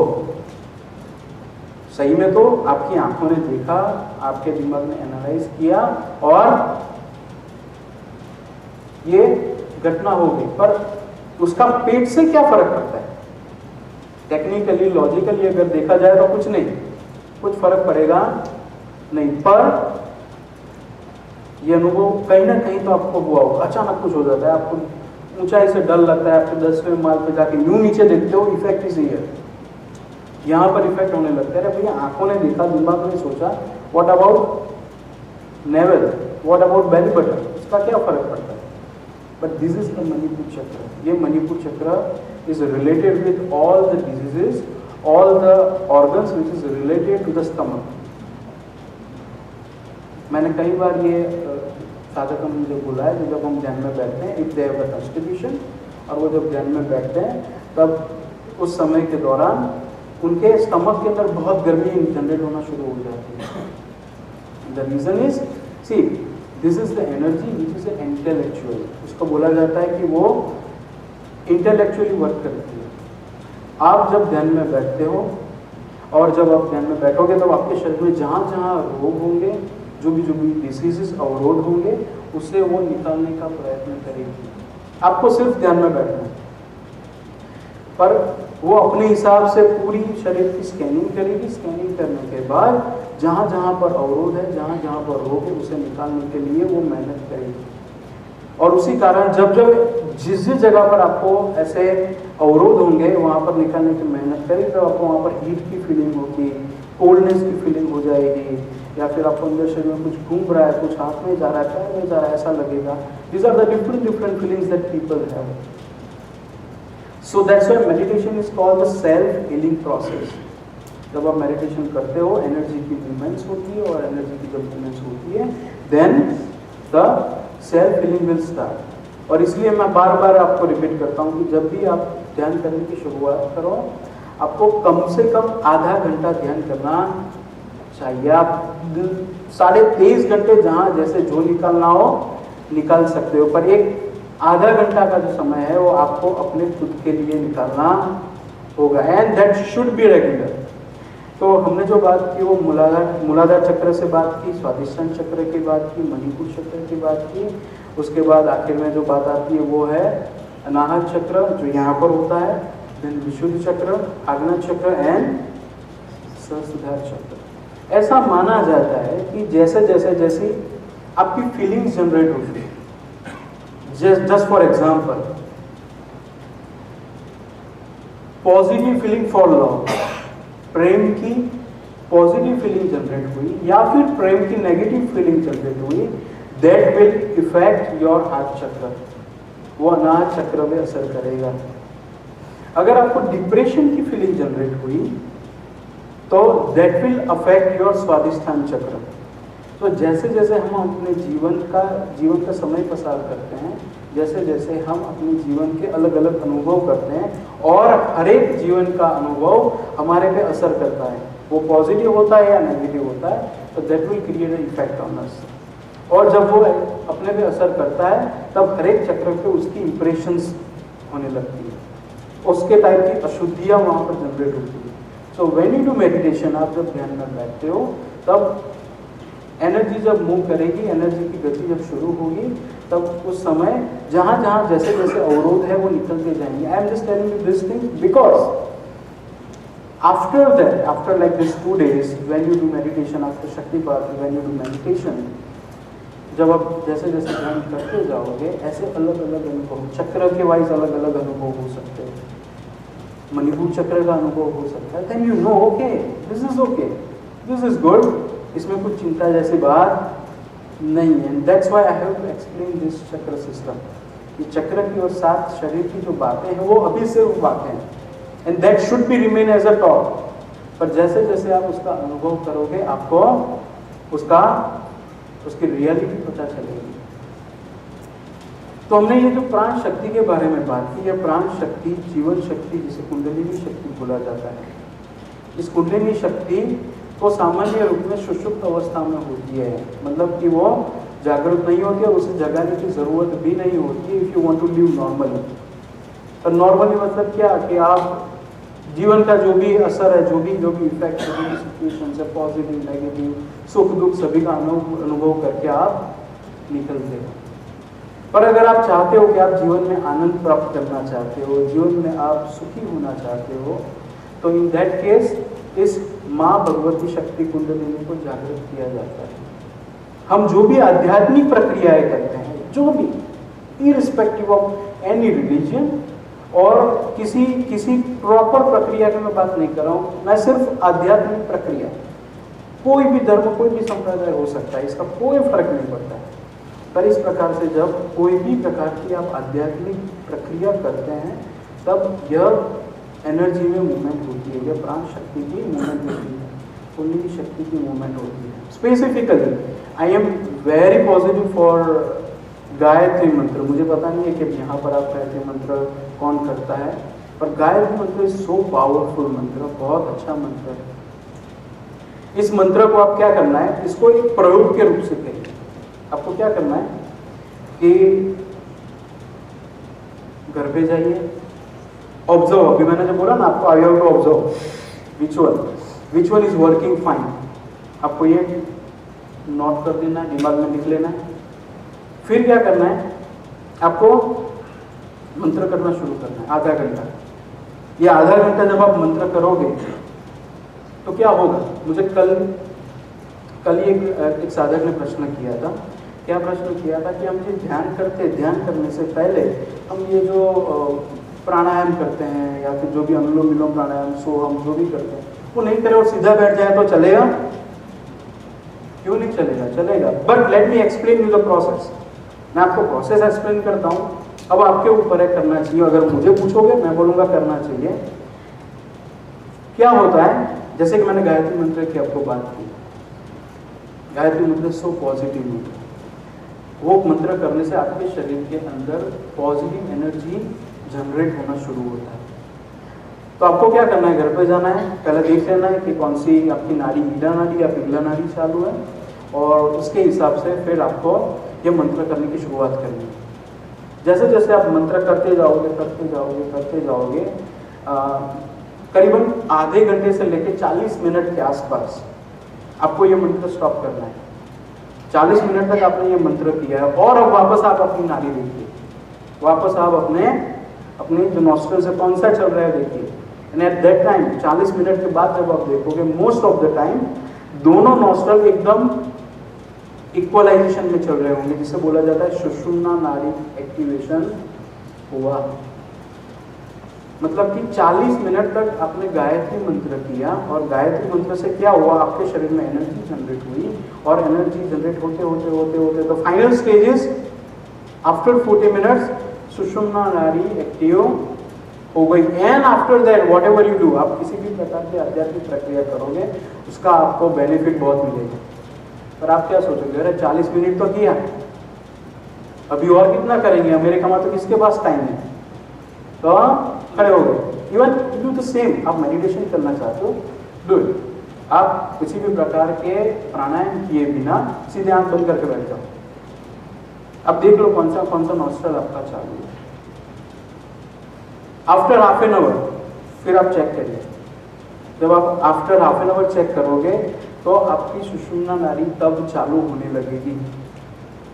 सही में तो आपकी आंखों ने देखा, आपके दिमाग ने एनालाइज किया और ये घटना हो गई, पर उसका पेट से क्या फर्क पड़ता है? टेक्निकली लॉजिकली अगर देखा जाए तो कुछ नहीं, कुछ फर्क पड़ेगा नहीं। पर ये अनुभव कहीं ना कहीं तो आपको हुआ होगा। अचानक कुछ हो जाता है, आपको ऊंचाई से डर लगता है, आपके 10वें माल पे जाके न्यू नीचे देखते हो, इफेक्ट इज हियर, यहाँ पर इफेक्ट होने लगता है। भैया आंखों ने देखा, दिमाग ने सोचा, what about navel, what about belly button, उसका क्या फर्क पड़ता है? But this is the Manipura chakra. ये Manipura chakra is related with all the diseases, all the organs which is related to the stomach. मैंने कई बार ये साधकों ने मुझे बोला है कि जब हम ध्यान में बैठते हैं, if they have a constipation, और वो जब ध्यान में बैठते हैं तब उस समय के दौरान उनके स्टमक के अंदर बहुत गर्मी जनरेट होना शुरू हो जाती है। The reason is, see this is the energy which is intellectual. उसको बोला जाता है कि वो इंटेलेक्चुअली वर्क करती है। आप जब ध्यान में बैठते हो और जब आप ध्यान में बैठोगे तब आपके शरीर में जहाँ जहाँ रोग होंगे, जो भी डिसीजेस अवरोध होंगे, उससे वो निकालने का प्रयत्न करेगी। आपको सिर्फ ध्यान में बैठना है, पर वो अपने हिसाब से पूरी शरीर की स्कैनिंग करेगी। स्कैनिंग करने के बाद जहाँ जहाँ पर अवरोध है, जहाँ जहाँ पर रोग है, उसे निकालने के लिए वो मेहनत करेगी। और उसी कारण जब जब जिस जगह पर आपको ऐसे अवरोध होंगे वहाँ पर निकालने की मेहनत करेगी, तो आपको वहाँ पर हीट की फीलिंग होगी, कोल्डनेस की फीलिंग हो जाएगी, या फिर आपको अंदर शरीर में कुछ घूम रहा है, कुछ हाथ में जा रहा है, पैर में जा रहा है, ऐसा लगेगा। These are the different feelings that people have. So that's why meditation is called the self-healing process. जब आप मेडिटेशन करते हो, एनर्जी की मूवमेंट्स होती है, और एनर्जी की जब मूवमेंट्स होती है, then the self-healing will start. और इसलिए मैं बार बार आपको रिपीट करता हूँ कि जब भी आप ध्यान करने की शुरुआत करो, आपको कम से कम आधा घंटा ध्यान करना चाहिए। आप 23.5 घंटे जहाँ जैसे जो निकालना हो निकाल सकते हो, पर एक आधा घंटा का जो समय है वो आपको अपने खुद के लिए निकालना होगा, and that should be regular. तो हमने जो बात की वो मूलाधार चक्र से बात की, स्वादिष्टान चक्र की बात की, मणिपुर चक्र की बात की। उसके बाद आखिर में जो बात आती है वो है अनाहत चक्र जो यहाँ पर होता है, देन विशुद्ध चक्र, आज्ञा चक्र एंड सहस्त्रधार चक्र। ऐसा माना जाता है कि जैसे जैसे जैसी आपकी फीलिंग्स जनरेट होती है, just for example positive feeling for love, प्रेम की पॉजिटिव फीलिंग जनरेट हुई या फिर प्रेम की नेगेटिव फीलिंग जनरेट हुई, that will effect your heart chakra, वो अनाहत चक्र में असर करेगा। अगर आपको डिप्रेशन की फीलिंग जनरेट हुई तो that will affect your Swadhisthana चक्र। तो जैसे जैसे हम अपने जीवन का समय पसार करते हैं, जैसे जैसे हम अपने जीवन के अलग अलग अनुभव करते हैं और हर एक जीवन का अनुभव हमारे पे असर करता है, वो पॉजिटिव होता है या नेगेटिव होता है, तो that will create an effect on us. और जब वो अपने पे असर करता है तब हर एक चक्र पे उसकी इंप्रेशंस होने लगती है, उसके टाइप की अशुद्धियाँ वहाँ पर जनरेट होती है। So when you do meditation, आप जब ध्यान में बैठते हो तब एनर्जी जब मूव करेगी, एनर्जी की गति जब शुरू होगी, तब उस समय जहाँ जहाँ जैसे जैसे अवरोध है वो निकलते जाएंगे। I am just telling you this thing because after that, after like this 2 days when you do meditation, after shaktipat when you do meditation, जब आप जैसे जैसे ध्यान करते जाओगे ऐसे अलग अलग अनुभव, चक्र के वाइज अलग अलग अनुभव हो सकते हैं, मणिपुर चक्र का अनुभव हो सकता है, then you know okay this is okay, this is good, इसमें कुछ चिंता जैसी बात नहीं है। That's why I have to explain this chakra system, कि चक्र की और 7 शरीर की जो बातें हैं वो अभी से वो बातें हैं, and that should be remain as a talk. पर जैसे जैसे आप उसका अनुभव करोगे आपको उसकी रियलिटी पता चलेगी। तो हमने ये जो प्राण शक्ति के बारे में बात की, यह प्राण शक्ति जीवन शक्ति जिसे कुंडलिनी शक्ति बोला जाता है। इस कुंडलिनी शक्ति को सामान्य रूप में सुषुप्त अवस्था में होती है, मतलब कि वो जागृत नहीं होती और उसे जगाने की जरूरत भी नहीं होती if you want to live normally. तो नॉर्मली मतलब क्या कि आप जीवन का जो भी असर है, जो भी इफेक्ट, जो भी सिचुएशन है, पॉजिटिव नेगेटिव, सुख दुख सभी का अनुभव करके आप निकलते हो। पर अगर आप चाहते हो कि आप जीवन में आनंद प्राप्त करना चाहते हो, जीवन में आप सुखी होना चाहते हो, तो इन दैट केस इस माँ भगवती शक्ति कुंडलिनी को जागृत किया जाता है। हम जो भी आध्यात्मिक प्रक्रियाएं करते हैं, जो भी इररिस्पेक्टिव ऑफ एनी रिलीजन, और किसी प्रॉपर प्रक्रिया की मैं बात नहीं कर रहा हूँ, मैं सिर्फ आध्यात्मिक प्रक्रिया, कोई भी धर्म कोई भी संप्रदाय हो सकता है, इसका कोई फर्क नहीं पड़ता है। पर इस प्रकार से जब कोई भी प्रकार की आप आध्यात्मिक प्रक्रिया करते हैं तब यह एनर्जी में मूवमेंट होती है, यह प्राण शक्ति की मूवमेंट होती है, कुंडलिनी शक्ति की मूवमेंट होती है। Specifically I am very positive for Gayatri मंत्र। मुझे पता नहीं है कि यहाँ पर आप गायत्री मंत्र कौन करता है, पर गायत्री मंत्र इज सो पावरफुल मंत्र, बहुत अच्छा मंत्र है। इस मंत्र को आप क्या करना है, इसको एक प्रयोग के रूप से करिए। आपको क्या करना है कि घर पे जाइए, ऑब्जर्व, अभी मैंने जो बोला ना आपको, I have to observe which one is working fine. आपको ये नोट कर देना है, दिमाग में लिख लेना है। फिर क्या करना है, आपको मंत्र करना शुरू करना है आधा घंटा। ये आधा घंटा जब आप मंत्र करोगे तो क्या होगा, मुझे कल एक साधक ने प्रश्न किया था। क्या प्रश्न किया था कि हम ये ध्यान करने से पहले हम ये जो प्राणायाम करते हैं या फिर जो भी अनुलोम विलोम प्राणायाम, सो हम जो भी करते हैं वो नहीं करें और सीधा बैठ जाए तो चलेगा? क्यों नहीं चलेगा? चलेगा। But let me explain you the process. मैं आपको प्रोसेस एक्सप्लेन करता हूँ, अब आपके ऊपर है करना चाहिए। अगर मुझे पूछोगे मैं बोलूँगा करना चाहिए। क्या होता है, जैसे कि मैंने गायत्री मंत्र की आपको बात की, गायत्री मंत्र सो पॉजिटिव मंत्र, वो मंत्र करने से आपके शरीर के अंदर पॉजिटिव एनर्जी जनरेट होना शुरू होता है। तो आपको क्या करना है, घर पे जाना है, पहले देख लेना है कि कौन सी आपकी नाड़ी, ईला नाड़ी या पिघला नाड़ी चालू है, और उसके हिसाब से फिर आपको ये मंत्र करने की शुरुआत करनी है। जैसे जैसे आप मंत्र करते जाओगे करीबन आधे घंटे से लेकर 40 मिनट के आसपास आपको ये मंत्र स्टॉप करना है। 40 मिनट तक आपने ये मंत्र किया है और अब वापस आप अपनी नाड़ी देखिए, वापस आप अपने जो नॉस्ट्रल से कौन सा चल रहा है देखिए। And eight that time 40 minute के बाद जब आप देखोगे मोस्ट ऑफ द टाइम दोनों नॉस्ट्रल एकदम इक्वलाइजेशन में चल रहे होंगे, जिसे बोला जाता है सुषुम्ना नाड़ी एक्टिवेशन हुआ। मतलब कि 40 मिनट तक आपने गायत्री मंत्र किया और गायत्री मंत्र से क्या हुआ, आपके शरीर में एनर्जी जनरेट हुई और एनर्जी जनरेट होते होते होते होते तो फाइनल स्टेजेस आफ्टर 40 मिनट्स सुषुम्ना नाड़ी एक्टिव हो गई। And after that what ever you do, आप किसी भी प्रकार की आध्यात्मिक प्रक्रिया करोगे उसका आपको बेनिफिट बहुत मिलेगा। पर आप क्या सोचोगे, अरे 40 मिनट तो किया, अभी और कितना करेंगे, अमेरिका में तो किसके पास टाइम है, तो खड़े हो गए। इवन डू द सेम, आप मेडिटेशन करना चाहते हो, डू इट। आप किसी भी प्रकार के प्राणायाम किए बिना सीधे आंख बंद करके बैठ जाओ। अब देख लो कौन सा नॉस्ट्रल आपका चालू है। आफ्टर हाफ एन आवर फिर आप चेक करिए। जब आप after half an hour check करोगे तो आपकी सुषुम्ना नाड़ी तब चालू होने लगेगी।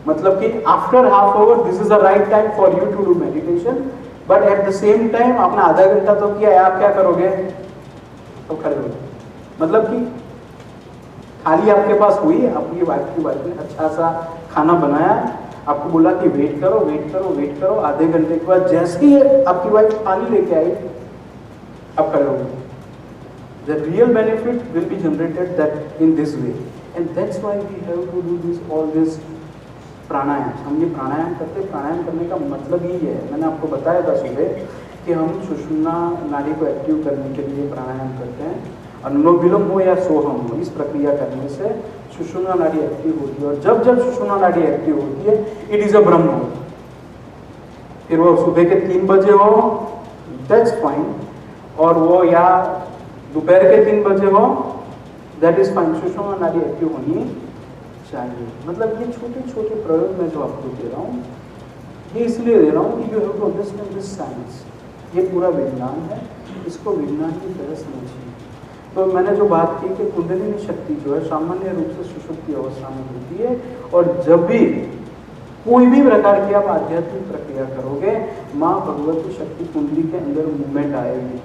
मतलब कि after half hour this is the right time for you to do meditation, but at the same time आपने आधा घंटा तो किया है, आप क्या करोगे, तो खड़े हो। मतलब कि थाली आपके पास हुई, आपकी वाइफ ने अच्छा सा खाना बनाया, आपको बोला कि वेट करो वेट करो वेट करो, आधे घंटे के बाद जैसे ही आपकी वाइफ थाली लेके आई आप खड़े हो गए। The real benefit will be generated that in this way, and that's why we have to do all this प्राणायाम। हम ये प्राणायाम करते हैं, प्राणायाम करने का मतलब ही है, मैंने आपको बताया था सुबह कि हम सुषुम्ना नाड़ी को एक्टिव करने के लिए प्राणायाम करते हैं। अनुलोम विलोम हो या सोहम हो, इस प्रक्रिया करने से सुषुम्ना नाड़ी एक्टिव होती है और जब जब सुषुम्ना नाड़ी एक्टिव होती है इट इज अ ब्रह्म मुहूर्त। फिर वो सुबह के 3 बजे हो दैट्स फाइन, और वो या दोपहर के 3 बजे हो दैट इज फाइन, सुषुम्ना नाड़ी एक्टिव होनी चाहिए। मतलब ये छोटे छोटे प्रयोग मैं जो आपको दे रहा हूँ ये इसलिए दे रहा हूँ कि you have to understand this science. ये पूरा विज्ञान है, इसको विज्ञान की तरह समझिए। तो मैंने जो बात की कि कुंडलिनी शक्ति जो है सामान्य रूप से सुषुप्ति अवस्था में होती है, और जब भी कोई भी प्रकार की आप आध्यात्मिक प्रक्रिया करोगे माँ भगवती शक्ति कुंडली के अंदर मूवमेंट आएगी।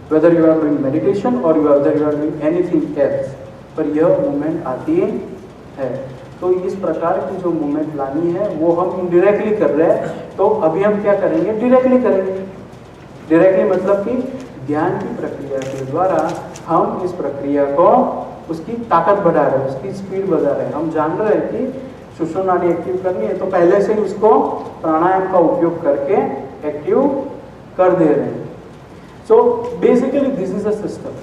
whether you are doing meditation or whether you are doing anything else, पर यह मूवमेंट आती है। तो इस प्रकार की जो मूवमेंट लानी है वो हम इनडायरेक्टली कर रहे हैं, तो अभी हम क्या करेंगे, डायरेक्टली करेंगे। डायरेक्टली मतलब कि ध्यान की प्रक्रिया के द्वारा हम इस प्रक्रिया को उसकी ताकत बढ़ा रहे हैं, उसकी स्पीड बढ़ा रहे हैं। हम जान रहे हैं कि सुषुम्ना नाड़ी एक्टिव करनी है तो पहले से ही उसको प्राणायाम का उपयोग करके एक्टिव कर दे रहे हैं। So basically this is a system,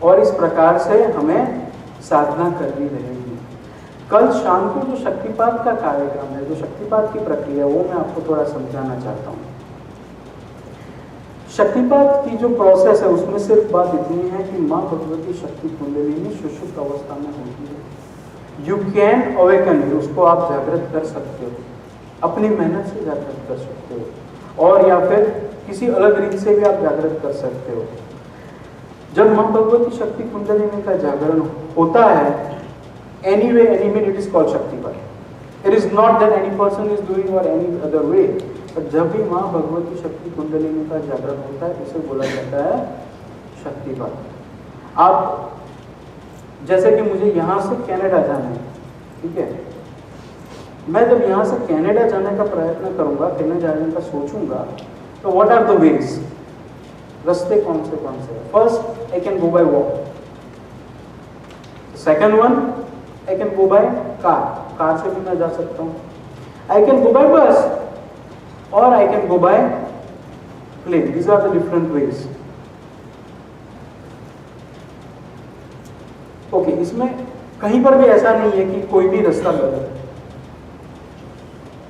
और इस प्रकार से हमें साधना करनी रहेगी। कल शाम को जो शक्तिपात का कार्यक्रम है, जो शक्तिपात की प्रक्रिया है, वो मैं आपको थोड़ा समझाना चाहता हूँ। शक्तिपात की जो प्रोसेस है उसमें सिर्फ बात इतनी है कि माँ भगवती शक्ति कुंडलिनी सुषुप्त अवस्था में होती है। यू कैन अवेकन, उसको आप जागृत कर सकते हो, अपनी मेहनत से जागृत कर सकते हो, और या फिर किसी अलग रीत से भी आप जागृत कर सकते हो। जब माँ भगवती शक्ति कुंडलिनी का जागरण होता है, anyway, any way it is called शक्तिपात. It is not that any person is doing or any other way. पर जब भी माँ भगवती शक्ति कुंडलिनी का जागरण होता है इसे बोला जाता है शक्तिपात। आप जैसे कि मुझे यहाँ से कनाडा जाना है, ठीक है, मैं जब यहाँ से कनाडा जाने का प्रयत्न करूँगा, कनाडा जाने का सोचूंगा, तो व्हाट आर द वेज, रास्ते कौन से first I can go bye walk, second one I can go by car से भी मैं जा सकता हूँ, आई कैन गो बाय बस और I can go by plane. These are the different ways. Okay, इसमें कहीं पर भी ऐसा नहीं है कि कोई भी रास्ता गलत है।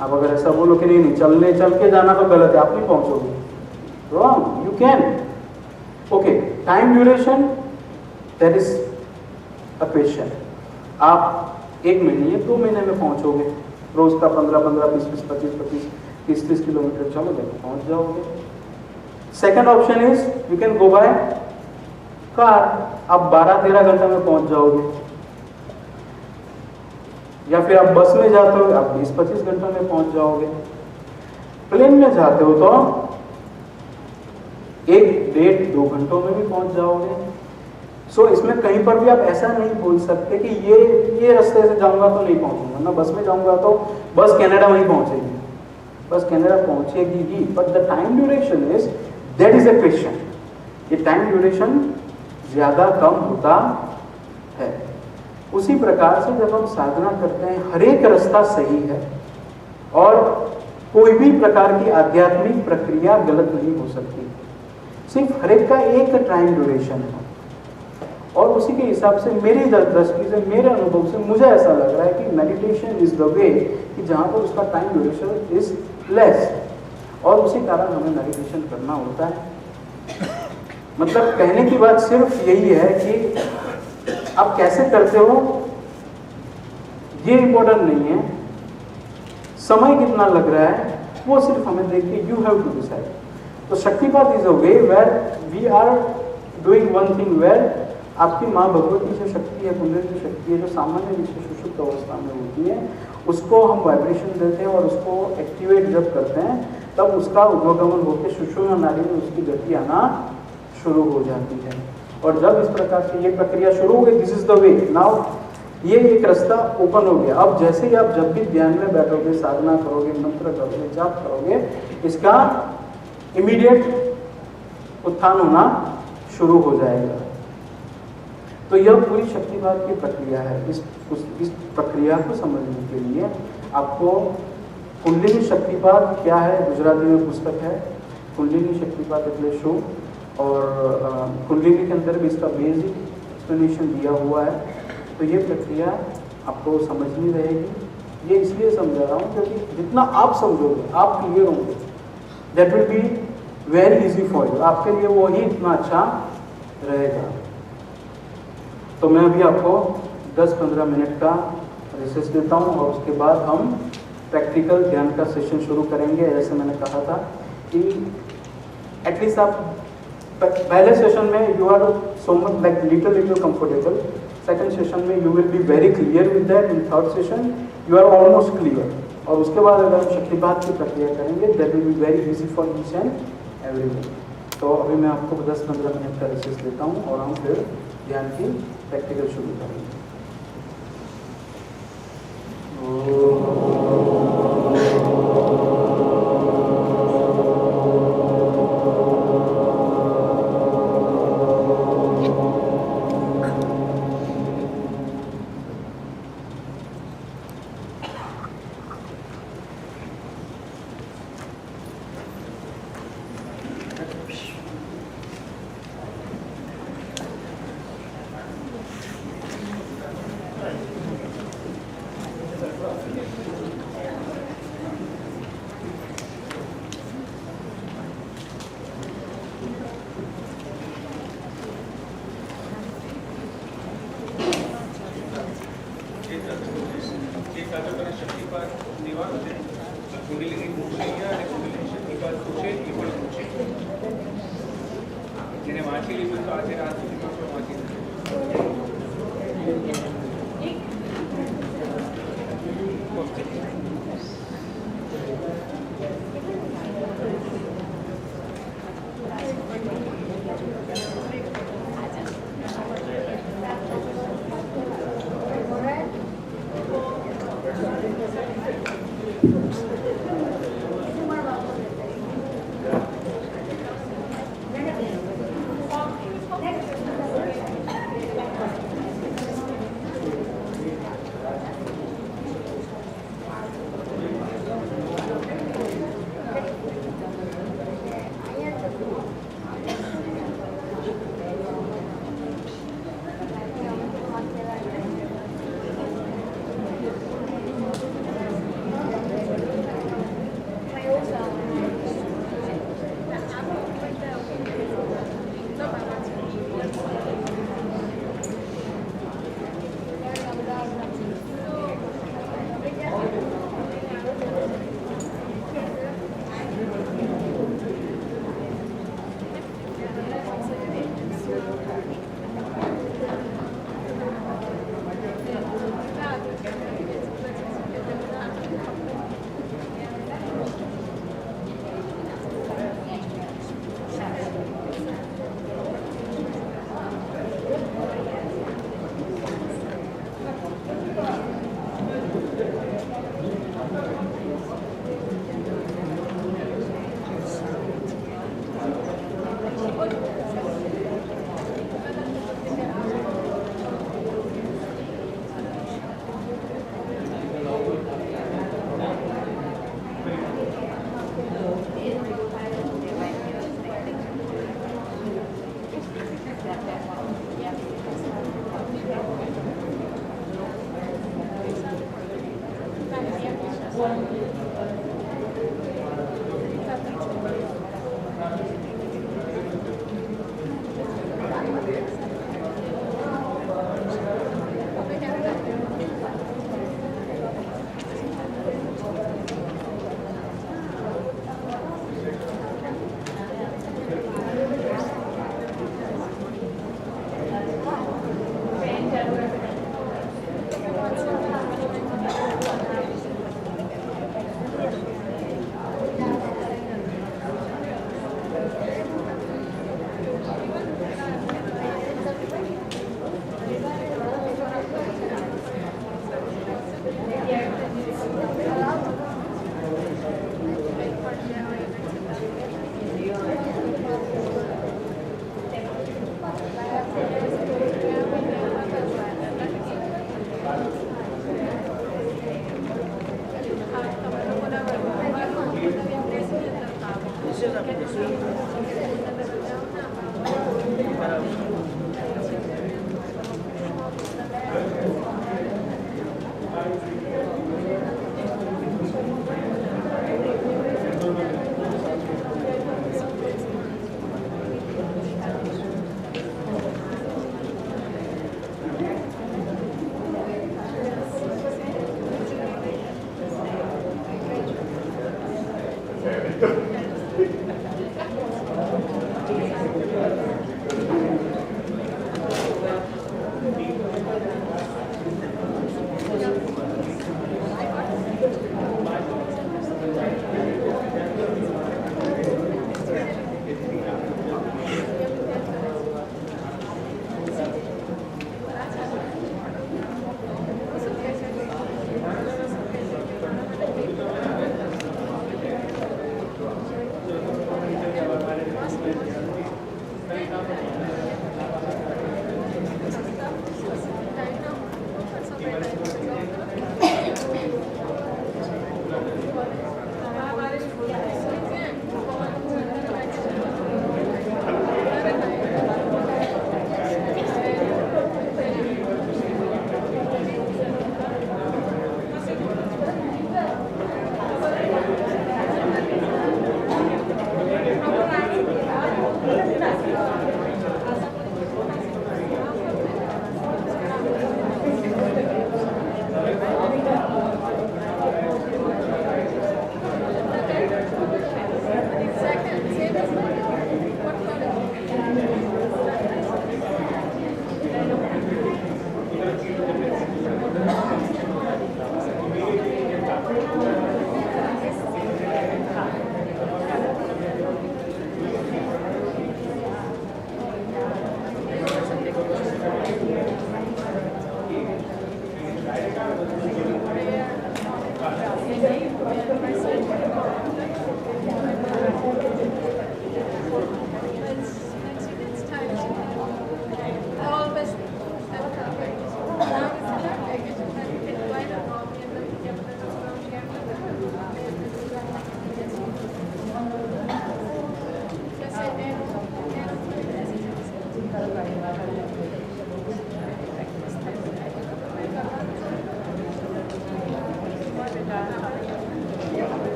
आप अगर ऐसा बोलो कि नहीं चल के जाना तो गलत है, आप नहीं पहुंचोगे, wrong, you can. Okay, time duration that is a question. आप 1 महीने या 2 महीने में पहुंचोगे, रोज का 15-15, 20-20, 25-25, 30-30 किलोमीटर चलोगे तो पहुंच जाओगे। Second option is you can go by car, आप 12-13 घंटे में पहुंच जाओगे। या फिर आप बस में जाते हो, आप 20-25 घंटों में पहुंच जाओगे। प्लेन में जाते हो तो 1-1.5-2 घंटों में भी पहुंच जाओगे। सो इसमें कहीं पर भी आप ऐसा नहीं बोल सकते कि ये रास्ते से जाऊंगा तो नहीं पहुंचूंगा, ना बस में जाऊंगा तो बस कनाडा वहीं पहुंचेगी, बस कनाडा पहुंचेगी ही, but the time duration is, that is a question. ये टाइम ड्यूरेशन ज्यादा कम होता है। उसी प्रकार से जब हम साधना करते हैं, हर एक रास्ता सही है और कोई भी प्रकार की आध्यात्मिक प्रक्रिया गलत नहीं हो सकती, सिर्फ हर एक का एक टाइम ड्यूरेशन है। और उसी के हिसाब से मेरी दृष्टि से, मेरे अनुभव से मुझे ऐसा लग रहा है कि मेडिटेशन इज द वे कि जहाँ पर उसका टाइम ड्यूरेशन इज लेस, और उसी कारण हमें मेडिटेशन करना होता है। मतलब कहने की बात सिर्फ यही है कि आप कैसे करते हो ये इंपॉर्टेंट नहीं है, समय कितना लग रहा है वो सिर्फ हमें देख के यू हैव टू डिसाइड। तो shaktipat is a way where we are doing one thing, where आपकी माँ भगवती जो शक्ति है, कुंडली की शक्ति है, जो सामान्य विशेष सुषुप्त अवस्था में होती है, उसको हम वाइब्रेशन देते हैं और उसको एक्टिवेट जब करते हैं तब उसका उद्गमन होकर सुषुम्ना नाड़ी में उसकी गति आना शुरू हो जाती है। और जब इस प्रकार से ये प्रक्रिया शुरू हो गई, this is the way now, ये एक रास्ता ओपन हो गया। अब जैसे ही आप जब भी ध्यान में बैठोगे, साधना करोगे, मंत्र करोगे, जाप करोगे, इसका इमीडिएट उत्थान होना शुरू हो जाएगा। तो यह पूरी शक्तिपात की प्रक्रिया है। इस प्रक्रिया को समझने के लिए आपको कुंडलिनी शक्तिपात क्या है, गुजराती में पुस्तक है कुंडलिनी शक्तिपात એટલે શું, और कुंडलिनी के अंदर भी इसका बेसिक एक्सप्लेनेशन दिया हुआ है। तो ये प्रक्रिया आपको समझनी रहेगी। ये इसलिए समझा रहा हूँ क्योंकि जितना आप समझोगे, आप क्लियर होंगे, that will be very easy for you, आपके लिए वो ही इतना अच्छा रहेगा। तो मैं अभी आपको 10-15 मिनट का रिसेस देता हूँ और उसके बाद हम प्रैक्टिकल ध्यान का सेशन शुरू करेंगे। जैसे मैंने कहा था कि एटलीस्ट आप पहले सेशन में you are so much like little comfortable, second session में you will be very clear with that, in third session you are almost clear, और उसके बाद अगर हम शक्तिपात की प्रक्रिया करेंगे that will be very easy for each and everyone. तो अभी मैं आपको 10-15 मिनट का रिसेस देता हूँ और हम फिर ध्यान की प्रैक्टिकल शुरू करेंगे।